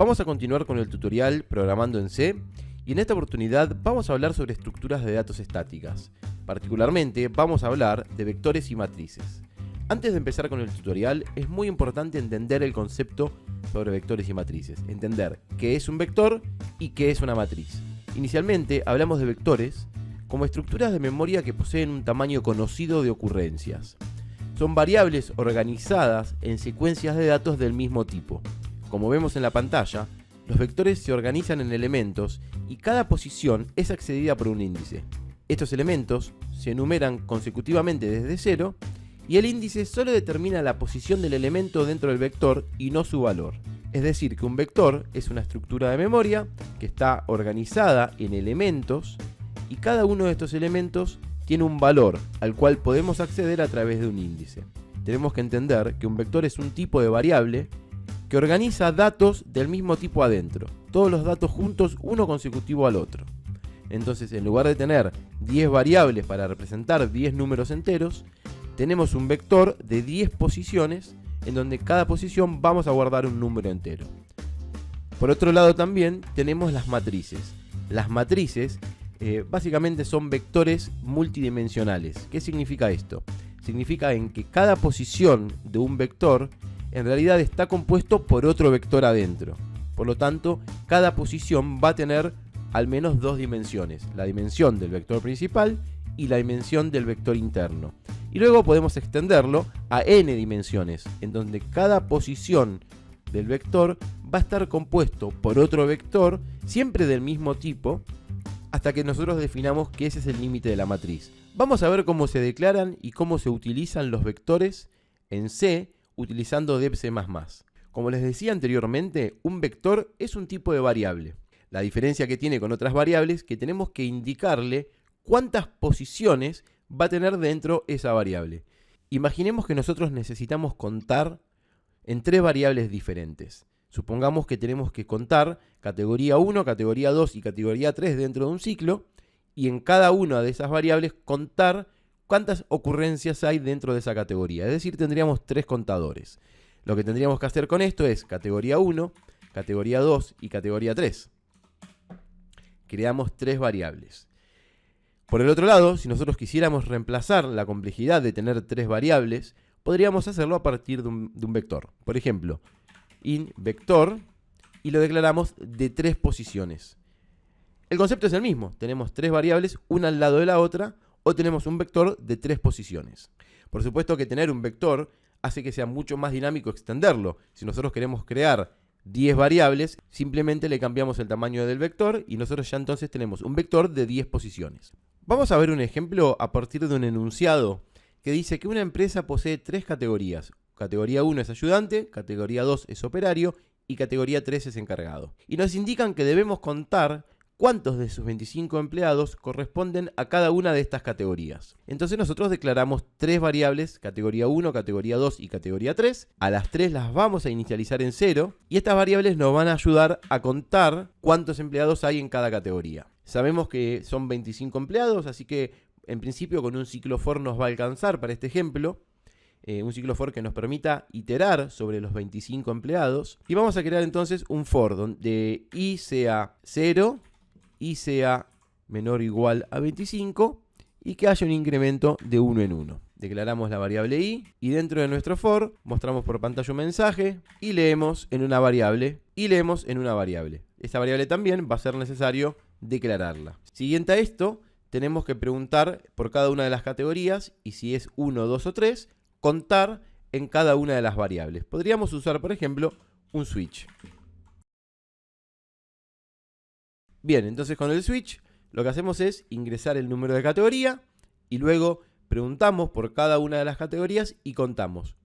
Vamos a continuar con el tutorial Programando en C y en esta oportunidad vamos a hablar sobre estructuras de datos estáticas. Particularmente vamos a hablar de vectores y matrices. Antes de empezar con el tutorial es muy importante entender el concepto sobre vectores y matrices, entender qué es un vector y qué es una matriz. Inicialmente hablamos de vectores como estructuras de memoria que poseen un tamaño conocido de ocurrencias. Son variables organizadas en secuencias de datos del mismo tipo. Como vemos en la pantalla, los vectores se organizan en elementos y cada posición es accedida por un índice. Estos elementos se enumeran consecutivamente desde cero y el índice solo determina la posición del elemento dentro del vector y no su valor. Es decir, que un vector es una estructura de memoria que está organizada en elementos y cada uno de estos elementos tiene un valor al cual podemos acceder a través de un índice. Tenemos que entender que un vector es un tipo de variable que organiza datos del mismo tipo adentro, todos los datos juntos, uno consecutivo al otro. Entonces, en lugar de tener 10 variables para representar 10 números enteros, tenemos un vector de 10 posiciones en donde cada posición vamos a guardar un número entero. Por otro lado también tenemos las matrices. Las matrices básicamente son vectores multidimensionales. ¿Qué significa esto? Significa en que cada posición de un vector en realidad está compuesto por otro vector adentro. Por lo tanto, cada posición va a tener al menos dos dimensiones, la dimensión del vector principal y la dimensión del vector interno. Y luego podemos extenderlo a n dimensiones, en donde cada posición del vector va a estar compuesto por otro vector, siempre del mismo tipo, hasta que nosotros definamos que ese es el límite de la matriz. Vamos a ver cómo se declaran y cómo se utilizan los vectores en C, utilizando deb C++. Como les decía anteriormente, un vector es un tipo de variable. La diferencia que tiene con otras variables es que tenemos que indicarle cuántas posiciones va a tener dentro esa variable. Imaginemos que nosotros necesitamos contar en tres variables diferentes. Supongamos que tenemos que contar categoría 1, categoría 2 y categoría 3 dentro de un ciclo, y en cada una de esas variables contar cuántas ocurrencias hay dentro de esa categoría. Es decir, tendríamos tres contadores. Lo que tendríamos que hacer con esto es categoría 1, categoría 2 y categoría 3. Creamos tres variables. Por el otro lado, si nosotros quisiéramos reemplazar la complejidad de tener tres variables, podríamos hacerlo a partir de un vector. Por ejemplo, int vector, y lo declaramos de tres posiciones. El concepto es el mismo. Tenemos tres variables, una al lado de la otra, o tenemos un vector de tres posiciones. Por supuesto que tener un vector hace que sea mucho más dinámico extenderlo. Si nosotros queremos crear 10 variables, simplemente le cambiamos el tamaño del vector y nosotros ya entonces tenemos un vector de 10 posiciones. Vamos a ver un ejemplo a partir de un enunciado que dice que una empresa posee tres categorías. Categoría 1 es ayudante, categoría 2 es operario y categoría 3 es encargado. Y nos indican que debemos contar cuántos de sus 25 empleados corresponden a cada una de estas categorías. Entonces nosotros declaramos tres variables, categoría 1, categoría 2 y categoría 3. A las tres las vamos a inicializar en 0 y estas variables nos van a ayudar a contar cuántos empleados hay en cada categoría. Sabemos que son 25 empleados, así que en principio con un ciclo for nos va a alcanzar para este ejemplo. Un ciclo for que nos permita iterar sobre los 25 empleados. Y vamos a crear entonces un for donde i sea 0, y sea menor o igual a 25 y que haya un incremento de 1 en 1. Declaramos la variable i y dentro de nuestro for mostramos por pantalla un mensaje y leemos en una variable y leemos en una variable. Esta variable también va a ser necesario declararla. Siguiente a esto, tenemos que preguntar por cada una de las categorías y si es 1, 2 o 3, contar en cada una de las variables. Podríamos usar, por ejemplo, un switch. Bien, entonces con el switch lo que hacemos es ingresar el número de categoría y luego preguntamos por cada una de las categorías y contamos.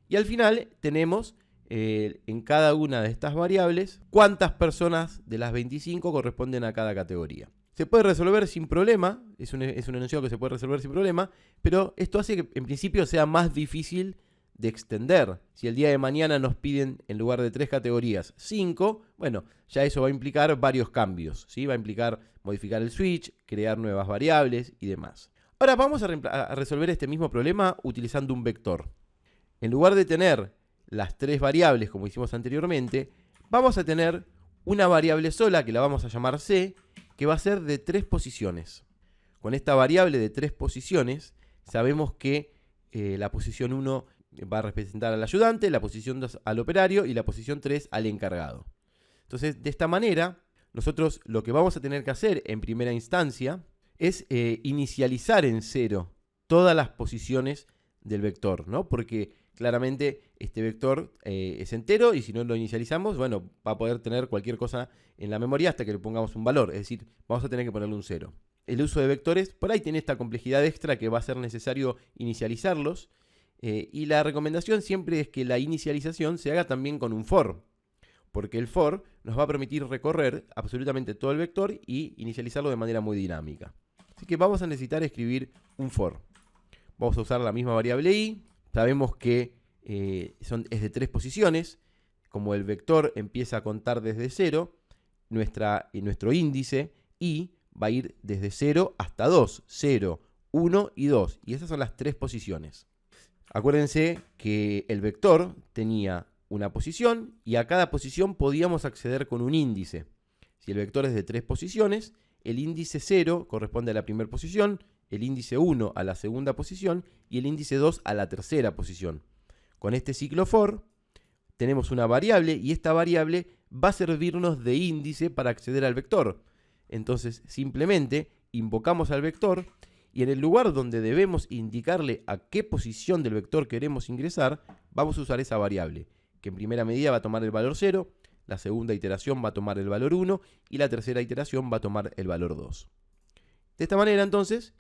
Y al final tenemos en cada una de estas variables cuántas personas de las 25 corresponden a cada categoría. Se puede resolver sin problema, es un enunciado que se puede resolver sin problema, pero esto hace que en principio sea más difícil de extender. Si el día de mañana nos piden en lugar de 3 categorías 5, bueno, ya eso va a implicar varios cambios, ¿sí? Va a implicar modificar el switch, crear nuevas variables y demás. Ahora vamos a resolver este mismo problema utilizando un vector. En lugar de tener las tres variables como hicimos anteriormente, vamos a tener una variable sola que la vamos a llamar c, que va a ser de 3 posiciones. Con esta variable de 3 posiciones sabemos que la posición 1 va a representar al ayudante, la posición 2 al operario y la posición 3 al encargado. Entonces, de esta manera, nosotros lo que vamos a tener que hacer en primera instancia es inicializar en 0 todas las posiciones del vector, ¿no? Porque claramente este vector es entero y si no lo inicializamos, bueno, va a poder tener cualquier cosa en la memoria hasta que le pongamos un valor, es decir, vamos a tener que ponerle un 0. El uso de vectores por ahí tiene esta complejidad extra que va a ser necesario inicializarlos y la recomendación siempre es que la inicialización se haga también con un for, porque el for nos va a permitir recorrer absolutamente todo el vector y inicializarlo de manera muy dinámica. Así que vamos a necesitar escribir un for. Vamos a usar la misma variable i. Sabemos que es de 3 posiciones. Como el vector empieza a contar desde 0, nuestro índice i va a ir desde 0 hasta 2. 0, 1 y 2. Y esas son las 3 posiciones. Acuérdense que el vector tenía una posición y a cada posición podíamos acceder con un índice. Si el vector es de 3 posiciones, el índice 0 corresponde a la primera posición, el índice 1 a la segunda posición y el índice 2 a la tercera posición. Con este ciclo for tenemos una variable y esta variable va a servirnos de índice para acceder al vector. Entonces simplemente invocamos al vector y en el lugar donde debemos indicarle a qué posición del vector queremos ingresar, vamos a usar esa variable, que en primera medida va a tomar el valor 0, la segunda iteración va a tomar el valor 1 y la tercera iteración va a tomar el valor 2. De esta manera entonces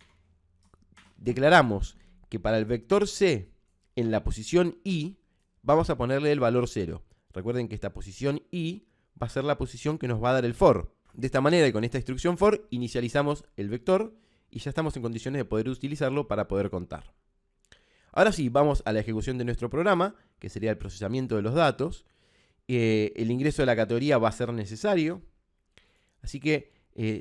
declaramos que para el vector c en la posición i vamos a ponerle el valor 0. Recuerden que esta posición i va a ser la posición que nos va a dar el for. De esta manera y con esta instrucción for inicializamos el vector y ya estamos en condiciones de poder utilizarlo para poder contar. Ahora sí, vamos a la ejecución de nuestro programa, que sería el procesamiento de los datos. El ingreso de la categoría va a ser necesario. Así que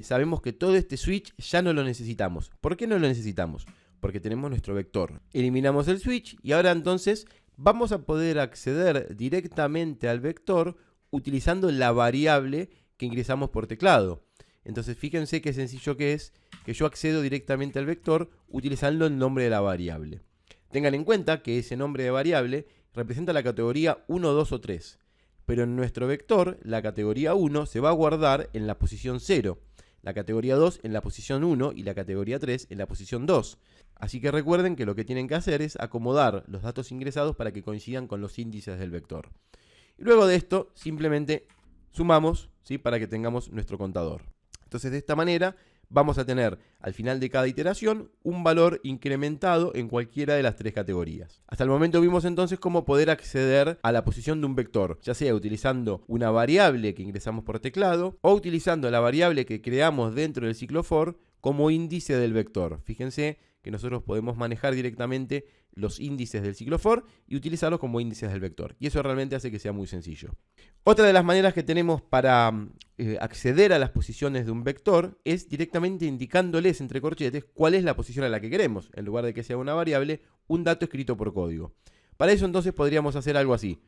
sabemos que todo este switch ya no lo necesitamos. ¿Por qué no lo necesitamos? Porque tenemos nuestro vector. Eliminamos el switch y ahora entonces vamos a poder acceder directamente al vector utilizando la variable que ingresamos por teclado. Entonces fíjense qué sencillo que es que yo accedo directamente al vector utilizando el nombre de la variable. Tengan en cuenta que ese nombre de variable representa la categoría 1, 2 o 3. Pero en nuestro vector, la categoría 1 se va a guardar en la posición 0, la categoría 2 en la posición 1 y la categoría 3 en la posición 2. Así que recuerden que lo que tienen que hacer es acomodar los datos ingresados para que coincidan con los índices del vector. Y luego de esto, simplemente sumamos, ¿sí?, para que tengamos nuestro contador. Entonces, de esta manera vamos a tener al final de cada iteración un valor incrementado en cualquiera de las 3 categorías. Hasta el momento vimos entonces cómo poder acceder a la posición de un vector, ya sea utilizando una variable que ingresamos por teclado o utilizando la variable que creamos dentro del ciclo for como índice del vector. Fíjense que nosotros podemos manejar directamente los índices del ciclo for y utilizarlos como índices del vector. Y eso realmente hace que sea muy sencillo. Otra de las maneras que tenemos para acceder a las posiciones de un vector es directamente indicándoles entre corchetes cuál es la posición a la que queremos, en lugar de que sea una variable, un dato escrito por código. Para eso entonces podríamos hacer algo así.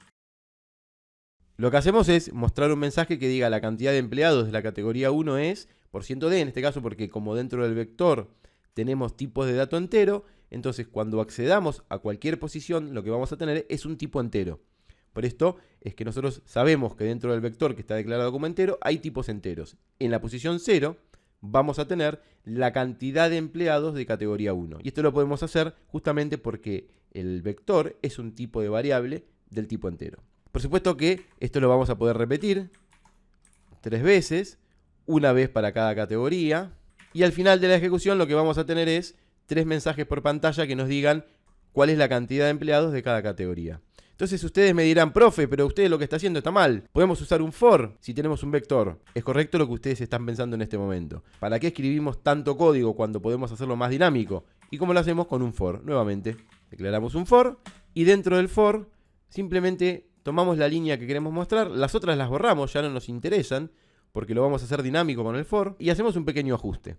Lo que hacemos es mostrar un mensaje que diga la cantidad de empleados de la categoría 1 es %d, en este caso porque como dentro del vector tenemos tipos de dato entero, entonces cuando accedamos a cualquier posición lo que vamos a tener es un tipo entero. Por esto es que nosotros sabemos que dentro del vector que está declarado como entero hay tipos enteros. En la posición 0 vamos a tener la cantidad de empleados de categoría 1. Y esto lo podemos hacer justamente porque el vector es un tipo de variable del tipo entero. Por supuesto que esto lo vamos a poder repetir 3 veces, una vez para cada categoría. Y al final de la ejecución lo que vamos a tener es 3 mensajes por pantalla que nos digan cuál es la cantidad de empleados de cada categoría. Entonces ustedes me dirán, profe, pero usted lo que está haciendo está mal. Podemos usar un for si tenemos un vector. Es correcto lo que ustedes están pensando en este momento. ¿Para qué escribimos tanto código cuando podemos hacerlo más dinámico? ¿Y cómo lo hacemos? Con un for. Nuevamente, declaramos un for y dentro del for simplemente tomamos la línea que queremos mostrar. Las otras las borramos, ya no nos interesan, porque lo vamos a hacer dinámico con el for, y hacemos un pequeño ajuste.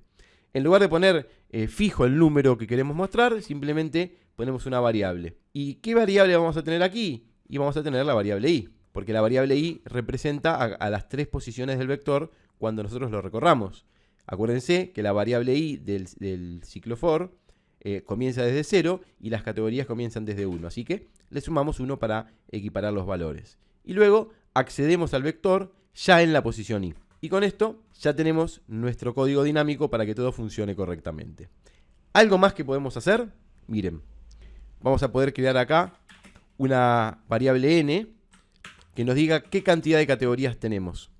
En lugar de poner fijo el número que queremos mostrar, simplemente ponemos una variable. ¿Y qué variable vamos a tener aquí? Y vamos a tener la variable i. porque la variable i representa a las 3 posiciones del vector cuando nosotros lo recorramos. Acuérdense que la variable i del ciclo for comienza desde 0 y las categorías comienzan desde 1. Así que le sumamos 1 para equiparar los valores. Y luego accedemos al vector ya en la posición i. Y con esto ya tenemos nuestro código dinámico para que todo funcione correctamente. Algo más que podemos hacer, miren, vamos a poder crear acá una variable n que nos diga qué cantidad de categorías tenemos.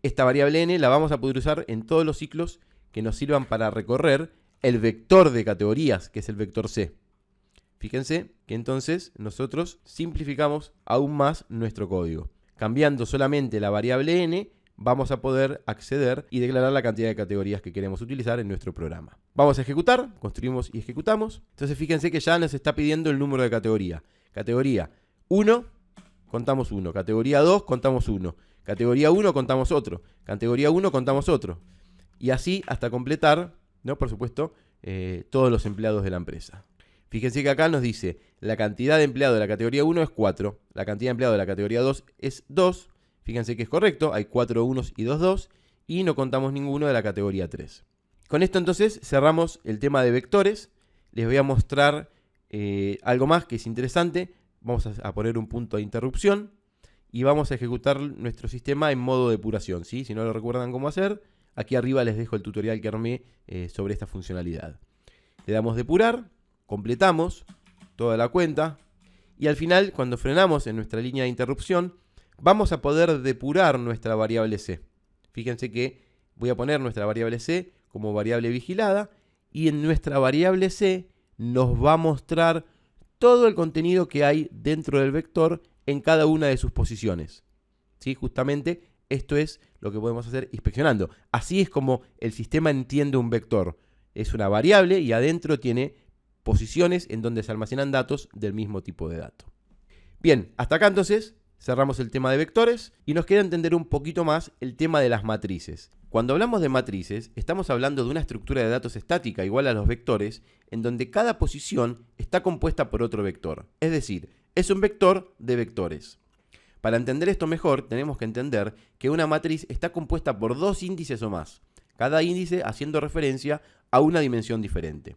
Esta variable n la vamos a poder usar en todos los ciclos que nos sirvan para recorrer el vector de categorías, que es el vector c. Fíjense que entonces nosotros simplificamos aún más nuestro código. Cambiando solamente la variable n, vamos a poder acceder y declarar la cantidad de categorías que queremos utilizar en nuestro programa. Vamos a ejecutar, construimos y ejecutamos. Entonces fíjense que ya nos está pidiendo el número de categoría. Categoría 1, contamos 1. Categoría 2, contamos 1. Categoría 1, contamos otro. Categoría 1, contamos otro. Y así hasta completar, ¿no? Por supuesto, todos los empleados de la empresa. Fíjense que acá nos dice, la cantidad de empleados de la categoría 1 es 4. La cantidad de empleados de la categoría 2 es 2. Fíjense que es correcto, hay 4 unos y 2 2. Y no contamos ninguno de la categoría 3. Con esto entonces cerramos el tema de vectores. Les voy a mostrar algo más que es interesante. Vamos a poner un punto de interrupción. Y vamos a ejecutar nuestro sistema en modo depuración, ¿sí? Si no lo recuerdan cómo hacer, aquí arriba les dejo el tutorial que armé sobre esta funcionalidad. Le damos depurar, completamos toda la cuenta y al final, cuando frenamos en nuestra línea de interrupción, vamos a poder depurar nuestra variable c. Fíjense que voy a poner nuestra variable c como variable vigilada y en nuestra variable c nos va a mostrar todo el contenido que hay dentro del vector en cada una de sus posiciones. ¿Sí? Justamente esto es lo que podemos hacer inspeccionando. Así es como el sistema entiende un vector. Es una variable y adentro tiene posiciones en donde se almacenan datos del mismo tipo de dato. Bien, hasta acá entonces cerramos el tema de vectores y nos queda entender un poquito más el tema de las matrices. Cuando hablamos de matrices, estamos hablando de una estructura de datos estática igual a los vectores, en donde cada posición está compuesta por otro vector. Es decir, es un vector de vectores. Para entender esto mejor, tenemos que entender que una matriz está compuesta por 2 índices o más, cada índice haciendo referencia a una dimensión diferente.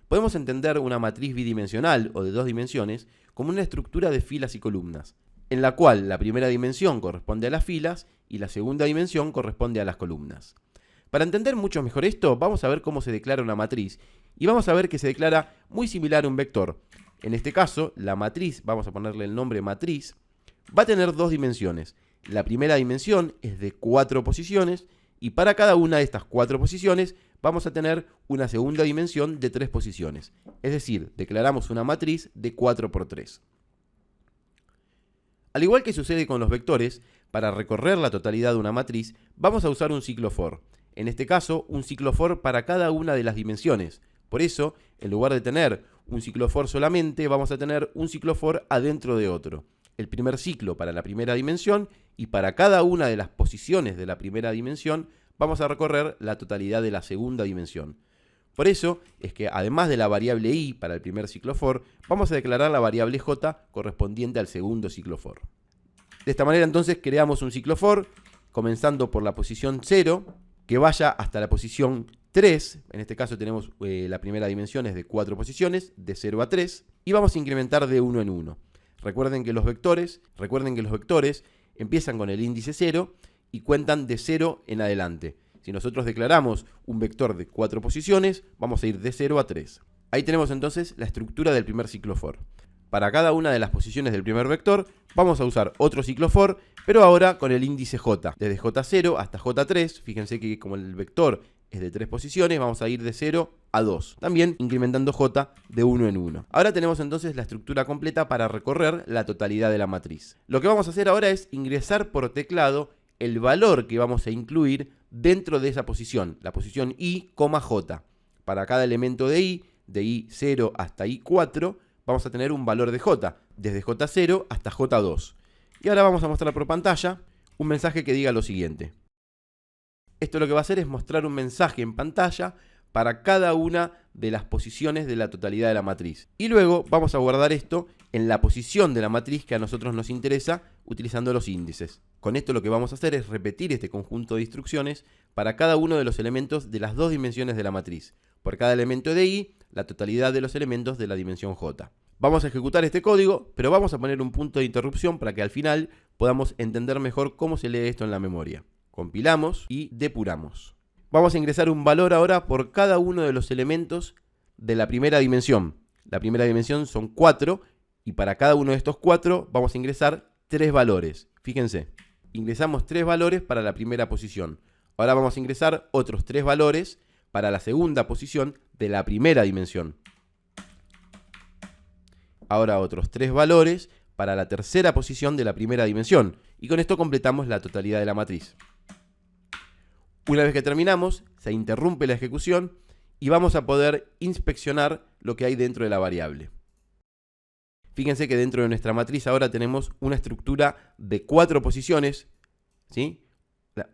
Podemos entender una matriz bidimensional o de 2 dimensiones como una estructura de filas y columnas, en la cual la primera dimensión corresponde a las filas y la segunda dimensión corresponde a las columnas. Para entender mucho mejor esto, vamos a ver cómo se declara una matriz y vamos a ver que se declara muy similar a un vector. En este caso, la matriz, vamos a ponerle el nombre matriz, va a tener 2 dimensiones. La primera dimensión es de 4 posiciones y para cada una de estas 4 posiciones vamos a tener una segunda dimensión de 3 posiciones. Es decir, declaramos una matriz de 4 por 3. Al igual que sucede con los vectores, para recorrer la totalidad de una matriz vamos a usar un ciclo for. En este caso, un ciclo for para cada una de las dimensiones. Por eso, en lugar de tener un ciclo for solamente, vamos a tener un ciclo for adentro de otro. El primer ciclo para la primera dimensión y para cada una de las posiciones de la primera dimensión vamos a recorrer la totalidad de la segunda dimensión. Por eso es que además de la variable i para el primer ciclo for, vamos a declarar la variable j correspondiente al segundo ciclo for. De esta manera entonces creamos un ciclo for comenzando por la posición 0 que vaya hasta la posición 3, en este caso tenemos la primera dimensión es de 4 posiciones, de 0 a 3, y vamos a incrementar de 1 en 1. Recuerden que los vectores empiezan con el índice 0 y cuentan de 0 en adelante. Si nosotros declaramos un vector de 4 posiciones, vamos a ir de 0 a 3. Ahí tenemos entonces la estructura del primer ciclo for. Para cada una de las posiciones del primer vector, vamos a usar otro ciclo for, pero ahora con el índice j. Desde j0 hasta j3, fíjense que como el vector es de 3 posiciones, vamos a ir de 0 a 2. También incrementando j de 1 en 1. Ahora tenemos entonces la estructura completa para recorrer la totalidad de la matriz. Lo que vamos a hacer ahora es ingresar por teclado el valor que vamos a incluir dentro de esa posición, la posición i, j. Para cada elemento de i0 hasta i4, vamos a tener un valor de j, desde j0 hasta j2. Y ahora vamos a mostrar por pantalla un mensaje que diga lo siguiente. Esto lo que va a hacer es mostrar un mensaje en pantalla para cada una de las posiciones de la totalidad de la matriz. Y luego vamos a guardar esto en la posición de la matriz que a nosotros nos interesa utilizando los índices. Con esto lo que vamos a hacer es repetir este conjunto de instrucciones para cada uno de los elementos de las dos dimensiones de la matriz. Por cada elemento de I, la totalidad de los elementos de la dimensión J. Vamos a ejecutar este código, pero vamos a poner un punto de interrupción para que al final podamos entender mejor cómo se lee esto en la memoria. Compilamos y depuramos. Vamos a ingresar un valor ahora por cada uno de los elementos de la primera dimensión. La primera dimensión son 4 y para cada uno de estos 4 vamos a ingresar 3 valores. Fíjense, ingresamos 3 valores para la primera posición. Ahora vamos a ingresar otros 3 valores para la segunda posición de la primera dimensión. Ahora otros 3 valores para la tercera posición de la primera dimensión. Y con esto completamos la totalidad de la matriz. Una vez que terminamos, se interrumpe la ejecución y vamos a poder inspeccionar lo que hay dentro de la variable. Fíjense que dentro de nuestra matriz ahora tenemos una estructura de 4 posiciones, ¿sí?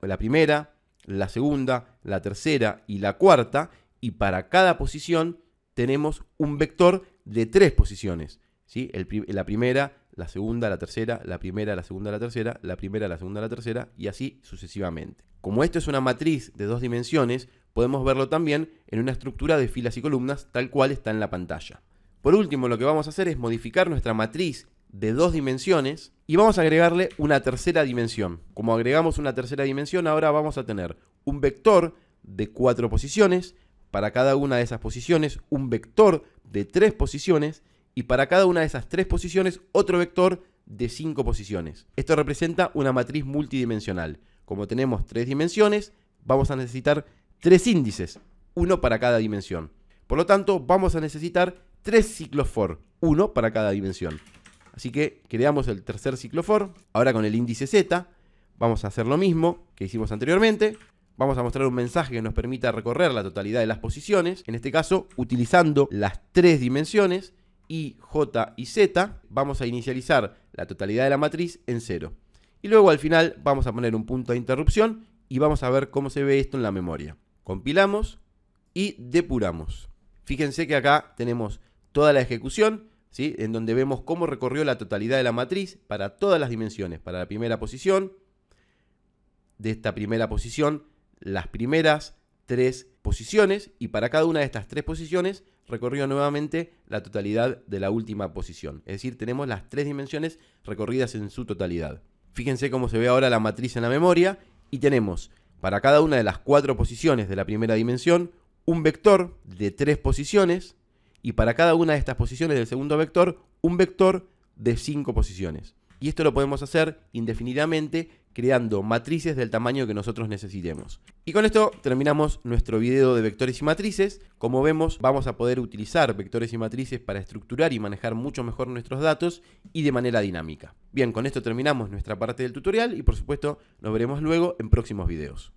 La primera, la segunda, la tercera y la cuarta, y para cada posición tenemos un vector de 3 posiciones, ¿sí? La primera, la segunda, la tercera, la primera, la segunda, la tercera, la primera, la segunda, la tercera, y así sucesivamente. Como esto es una matriz de 2 dimensiones, podemos verlo también en una estructura de filas y columnas tal cual está en la pantalla. Por último, lo que vamos a hacer es modificar nuestra matriz de 2 dimensiones y vamos a agregarle una tercera dimensión. Como agregamos una tercera dimensión, ahora vamos a tener un vector de 4 posiciones, para cada una de esas posiciones un vector de 3 posiciones y para cada una de esas 3 posiciones otro vector de 5 posiciones. Esto representa una matriz multidimensional. Como tenemos 3 dimensiones, vamos a necesitar 3 índices, uno para cada dimensión. Por lo tanto, vamos a necesitar 3 ciclos for, uno para cada dimensión. Así que creamos el tercer ciclo for. Ahora con el índice z vamos a hacer lo mismo que hicimos anteriormente. Vamos a mostrar un mensaje que nos permita recorrer la totalidad de las posiciones. En este caso, utilizando las 3 dimensiones I, J y Z, vamos a inicializar la totalidad de la matriz en 0. Y luego al final vamos a poner un punto de interrupción y vamos a ver cómo se ve esto en la memoria. Compilamos y depuramos. Fíjense que acá tenemos toda la ejecución, ¿sí? En donde vemos cómo recorrió la totalidad de la matriz para todas las dimensiones. Para la primera posición, de esta primera posición, las primeras 3 posiciones, y para cada una de estas 3 posiciones recorrió nuevamente la totalidad de la última posición. Es decir, tenemos las 3 dimensiones recorridas en su totalidad. Fíjense cómo se ve ahora la matriz en la memoria y tenemos para cada una de las 4 posiciones de la primera dimensión un vector de 3 posiciones y para cada una de estas posiciones del segundo vector un vector de 5 posiciones. Y esto lo podemos hacer indefinidamente creando matrices del tamaño que nosotros necesitemos. Y con esto terminamos nuestro video de vectores y matrices. Como vemos, vamos a poder utilizar vectores y matrices para estructurar y manejar mucho mejor nuestros datos y de manera dinámica. Bien, con esto terminamos nuestra parte del tutorial y por supuesto nos veremos luego en próximos videos.